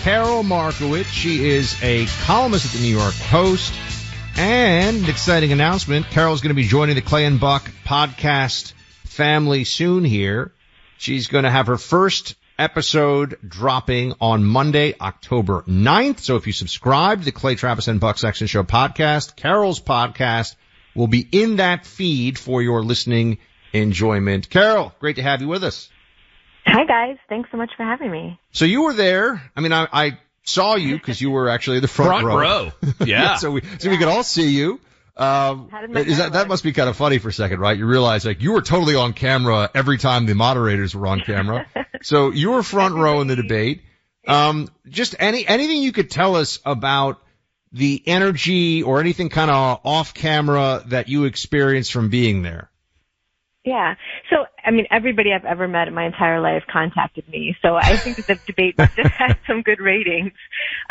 Karol Markowicz. She is a columnist at the New York Post. And an exciting announcement, Karol's going to be joining the Clay and Buck podcast family soon here. She's going to have her first episode dropping on Monday, October 9th. So if you subscribe to the Clay, Travis, and Buck Sexton Show podcast, Karol's podcast will be in that feed for your listening enjoyment. Karol, great to have you with us. Hi, guys. Thanks so much for having me. So you were there. I mean, I saw you because you were actually in the front row. Yeah. So we could all see you. That must be kind of funny for a second, right? You realize like you were totally on camera every time the moderators were on camera. So you were front row in the debate. Just anything you could tell us about the energy or anything kind of off camera that you experienced from being there? Yeah. So, I mean, everybody I've ever met in my entire life contacted me. So I think that the debate must have had some good ratings.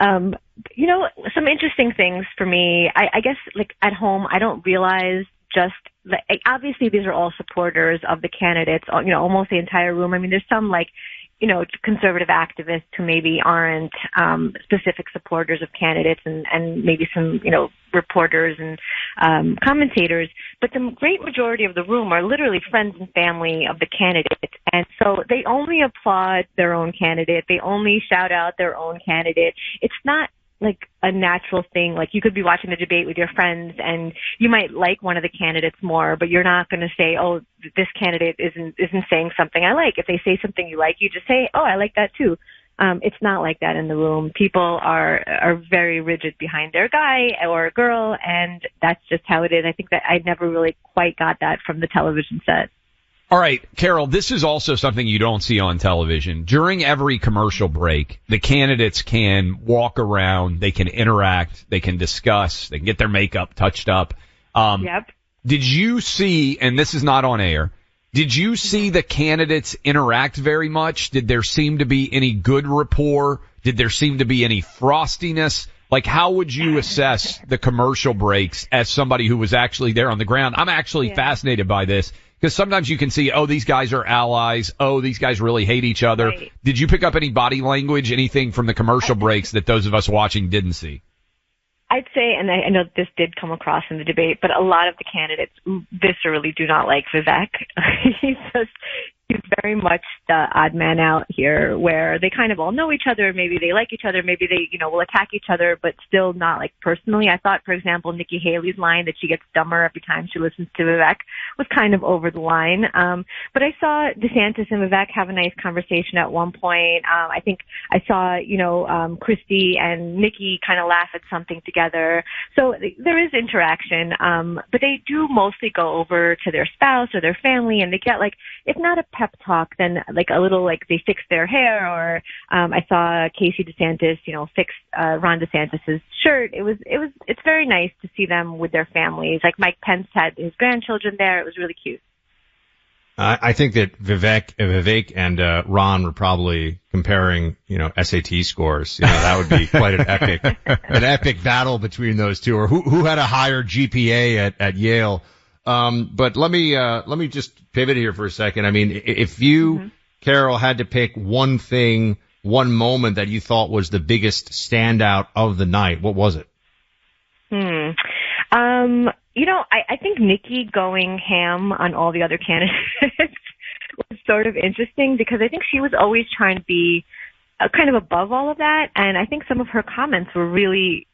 You know, some interesting things for me, I guess, like at home, I don't realize just, obviously these are all supporters of the candidates, you know, almost the entire room. I mean, there's some like, you know, conservative activists who maybe aren't specific supporters of candidates and maybe some, you know, reporters and commentators. But the great majority of the room are literally friends and family of the candidates. And so they only applaud their own candidate. They only shout out their own candidate. It's not like a natural thing. Like you could be watching the debate with your friends and you might like one of the candidates more, but you're not going to say, oh, this candidate isn't saying something I like. If they say something you like, you just say, oh, I like that too. It's not like that in the room. People are very rigid behind their guy or girl, and that's just how it is. I think that I never really quite got that from the television set. All right, Karol, this is also something you don't see on television. During every commercial break, the candidates can walk around, they can interact, they can discuss, they can get their makeup touched up. Yep. Did you see, and this is not on air, did you see the candidates interact very much? Did there seem to be any good rapport? Did there seem to be any frostiness? Like, how would you assess the commercial breaks as somebody who was actually there on the ground? I'm actually fascinated by this. Because sometimes you can see, oh, these guys are allies. Oh, these guys really hate each other. Right. Did you pick up any body language, anything from the commercial breaks that those of us watching didn't see? I'd say, and I know this did come across in the debate, but a lot of the candidates viscerally do not like Vivek. He's very much the odd man out here, where they kind of all know each other. Maybe they like each other. Maybe they, you know, will attack each other, but still not like personally. I thought, for example, Nikki Haley's line that she gets dumber every time she listens to Vivek was kind of over the line. But I saw DeSantis and Vivek have a nice conversation at one point. I think I saw, you know, Christie and Nikki kind of laugh at something together. So there is interaction. But they do mostly go over to their spouse or their family, and they get like, if not a pep talk, then like a little, like they fix their hair, or I saw Casey DeSantis, you know, fix Ron DeSantis's shirt. It's very nice to see them with their families. Like Mike Pence had his grandchildren there. It was really cute. I think that Vivek and Ron were probably comparing, you know, SAT scores. You know, that would be quite an epic battle between those two, or who had a higher GPA at Yale. But let me just pivot here for a second. I mean, if you, Karol, had to pick one thing, one moment that you thought was the biggest standout of the night, what was it? You know, I think Nikki going ham on all the other candidates was sort of interesting, because I think she was always trying to be kind of above all of that. And I think some of her comments were really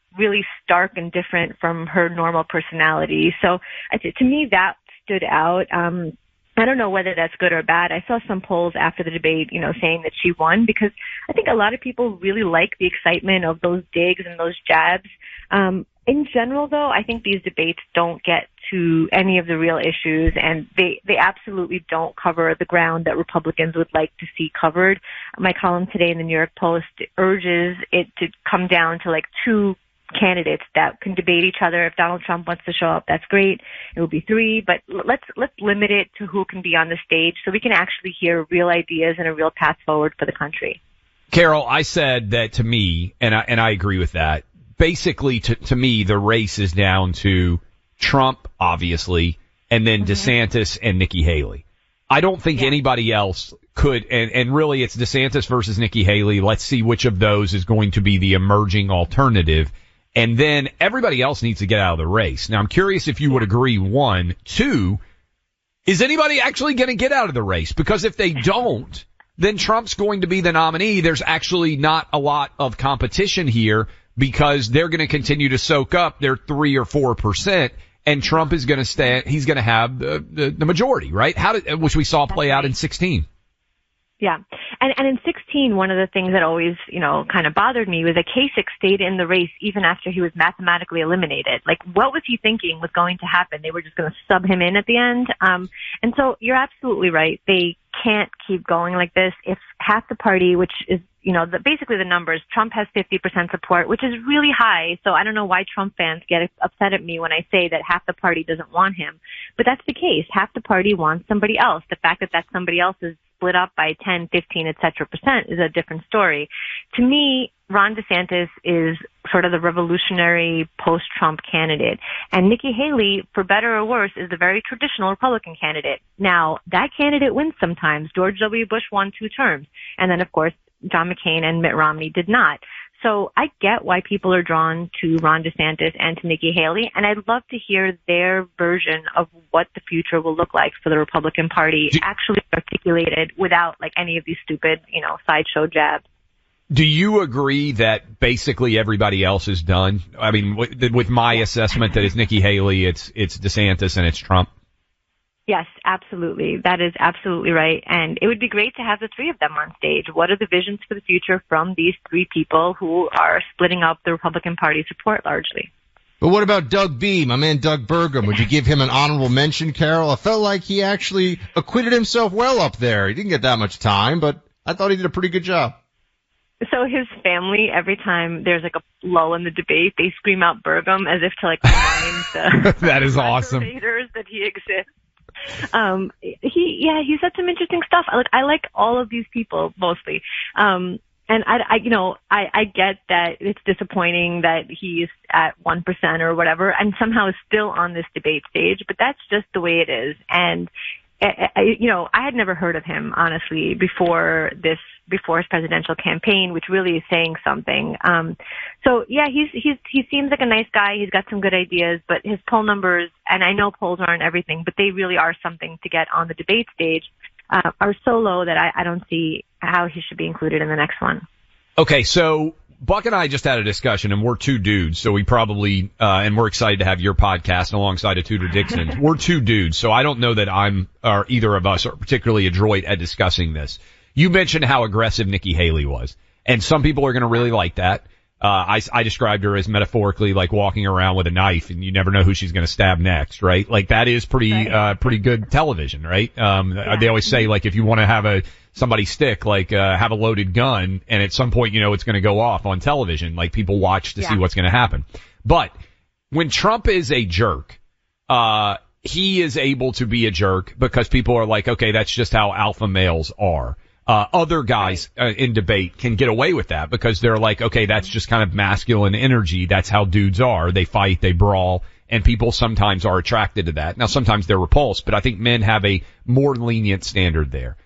stark and different from her normal personality. So to me, that stood out. I don't know whether that's good or bad. I saw some polls after the debate, you know, saying that she won, because I think a lot of people really like the excitement of those digs and those jabs. In general, though, I think these debates don't get to any of the real issues, and they absolutely don't cover the ground that Republicans would like to see covered. My column today in the New York Post urges it to come down to like two candidates that can debate each other. If Donald Trump wants to show up, that's great. It will be three, but let's limit it to who can be on the stage so we can actually hear real ideas and a real path forward for the country. Karol, I said that to me, and I agree with that. Basically, to me, the race is down to Trump, obviously, and then DeSantis and Nikki Haley. I don't think anybody else and really it's DeSantis versus Nikki Haley. Let's see which of those is going to be the emerging alternative. And then everybody else needs to get out of the race. Now, I'm curious if you would agree, one. Two, is anybody actually going to get out of the race? Because if they don't, then Trump's going to be the nominee. There's actually not a lot of competition here because they're going to continue to soak up their 3 or 4%, and Trump is going to he's going to have the majority, right? Which we saw play out in 16. Yeah. And in 16, one of the things that always, kind of bothered me was that Kasich stayed in the race even after he was mathematically eliminated. Like, what was he thinking was going to happen? They were just going to sub him in at the end. And so you're absolutely right. They can't keep going like this. If half the party, which is, basically the numbers, Trump has 50% support, which is really high. So I don't know why Trump fans get upset at me when I say that half the party doesn't want him. But that's the case. Half the party wants somebody else. The fact that that somebody else is split up by 10, 15, et cetera % is a different story. To me, Ron DeSantis is sort of the revolutionary post-Trump candidate. And Nikki Haley, for better or worse, is the very traditional Republican candidate. Now, that candidate wins sometimes. George W. Bush won 2 terms. And then, of course, John McCain and Mitt Romney did not. So I get why people are drawn to Ron DeSantis and to Nikki Haley, and I'd love to hear their version of what the future will look like for the Republican Party, actually articulated without like any of these stupid, sideshow jabs. Do you agree that basically everybody else is done? I mean, with my assessment that it's Nikki Haley, it's DeSantis, and it's Trump. Yes, absolutely. That is absolutely right. And it would be great to have the 3 of them on stage. What are the visions for the future from these 3 people who are splitting up the Republican Party support largely? But what about Doug B., my man Doug Bergen? Would you give him an honorable mention, Karol? I felt like he actually acquitted himself well up there. He didn't get that much time, but I thought he did a pretty good job. So his family, every time there's like a lull in the debate, they scream out Bergen as if to like remind the that is awesome. That he exists. He said some interesting stuff. I like all of these people mostly. And I get that it's disappointing that he's at 1% or whatever and somehow is still on this debate stage, but that's just the way it is. And I had never heard of him, honestly, before his presidential campaign, which really is saying something. He seems like a nice guy. He's got some good ideas, but his poll numbers, and I know polls aren't everything, but they really are something to get on the debate stage, are so low that I don't see how he should be included in the next one. Okay, so Buck and I just had a discussion, and we're 2 dudes, so we probably, and we're excited to have your podcast alongside of Tudor Dixon. We're 2 dudes, so I don't know that or either of us are particularly adroit at discussing this. You mentioned how aggressive Nikki Haley was, and some people are going to really like that. I described her as metaphorically like walking around with a knife, and you never know who she's going to stab next, right? Like that is pretty good television, right? They always say like if you want to have somebody stick, like have a loaded gun, and at some point it's going to go off on television. Like people watch to see what's going to happen. But when Trump is a jerk, he is able to be a jerk because people are like, okay, that's just how alpha males are. Other guys in debate can get away with that because they're like, okay, that's just kind of masculine energy. That's how dudes are. They fight, they brawl, and people sometimes are attracted to that. Now, sometimes they're repulsed, but I think men have a more lenient standard there.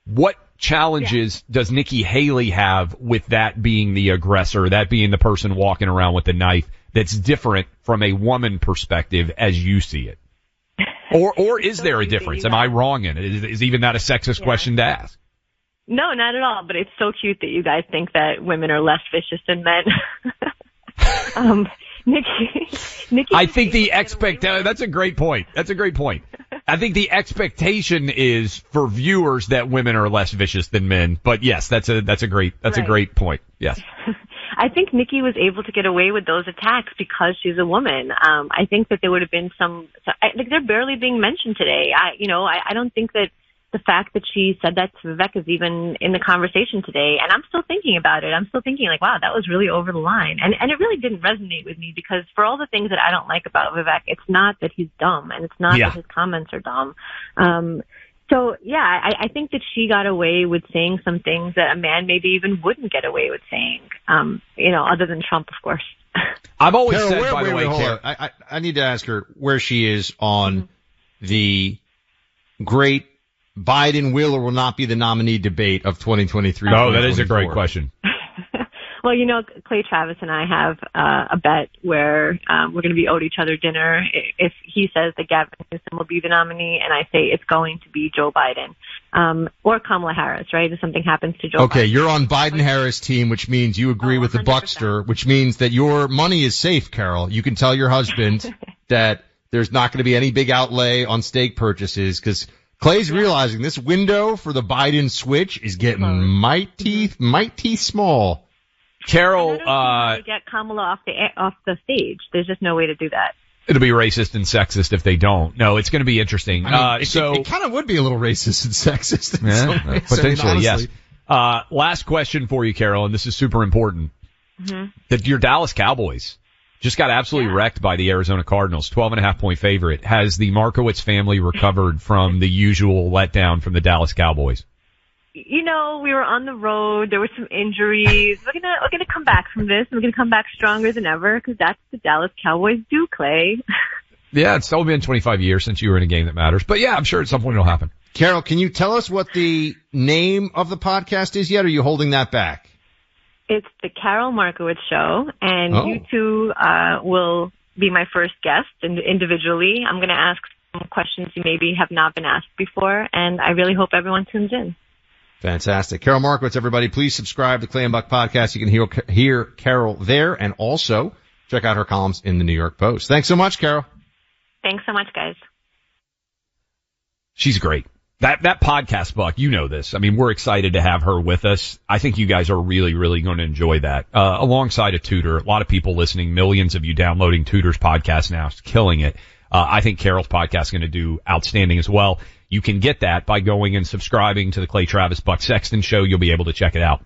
What challenges does Nikki Haley have with that being the aggressor, that being the person walking around with the knife that's different from a woman perspective as you see it? Or is there a difference? Am I wrong in it? Is even that a sexist question to ask? No, not at all. But it's so cute that you guys think that women are less vicious than men. Nikki. I think that's a great point. I think the expectation is for viewers that women are less vicious than men. But yes, that's a great point. Yes. I think Nikki was able to get away with those attacks because she's a woman. I think that there would have been they're barely being mentioned today. I don't think that the fact that she said that to Vivek is even in the conversation today. And I'm still thinking about it. I'm still thinking like, wow, that was really over the line. And it really didn't resonate with me because for all the things that I don't like about Vivek, it's not that he's dumb and it's not that his comments are dumb. I think that she got away with saying some things that a man maybe even wouldn't get away with saying, other than Trump, of course. I've always said, by the way, I need to ask her where she is on the great Biden will or will not be the nominee debate of 2023? Oh, that is a great question. Well, Clay Travis and I have a bet where we're going to be owed each other dinner. If he says that Gavin Newsom will be the nominee, and I say it's going to be Joe Biden or Kamala Harris, right? If something happens to Joe Biden. Okay, you're on Biden-Harris team, which means you agree with the 100%. Buckster, which means that your money is safe, Karol. You can tell your husband that there's not going to be any big outlay on steak purchases because Clay's realizing this window for the Biden switch is getting mighty small. Karol, to get Kamala off the stage. There's just no way to do that. It'll be racist and sexist if they don't. No, it's going to be interesting. I mean, it kind of would be a little racist and sexist. Potentially, yes. Last question for you, Karol, and this is super important. That your Dallas Cowboys just got absolutely wrecked by the Arizona Cardinals, 12.5-point favorite. Has the Markowicz family recovered from the usual letdown from the Dallas Cowboys? We were on the road. There were some injuries. We're gonna come back from this. We're gonna come back stronger than ever because that's the Dallas Cowboys do, Clay. Yeah, it's only been 25 years since you were in a game that matters. But yeah, I'm sure at some point it'll happen. Karol, can you tell us what the name of the podcast is yet, or are you holding that back? It's the Karol Markowicz Show, and you two will be my first guest individually. I'm going to ask some questions you maybe have not been asked before, and I really hope everyone tunes in. Fantastic. Karol Markowicz, everybody, please subscribe to Clay and Buck Podcast. You can hear Karol there, and also check out her columns in the New York Post. Thanks so much, Karol. Thanks so much, guys. She's great. That podcast, Buck, you know this. I mean, we're excited to have her with us. I think you guys are really, really going to enjoy that. Alongside of Tudor, a lot of people listening, millions of you downloading Tudor's podcast now, killing it. I think Karol's podcast is going to do outstanding as well. You can get that by going and subscribing to the Clay Travis Buck Sexton Show. You'll be able to check it out.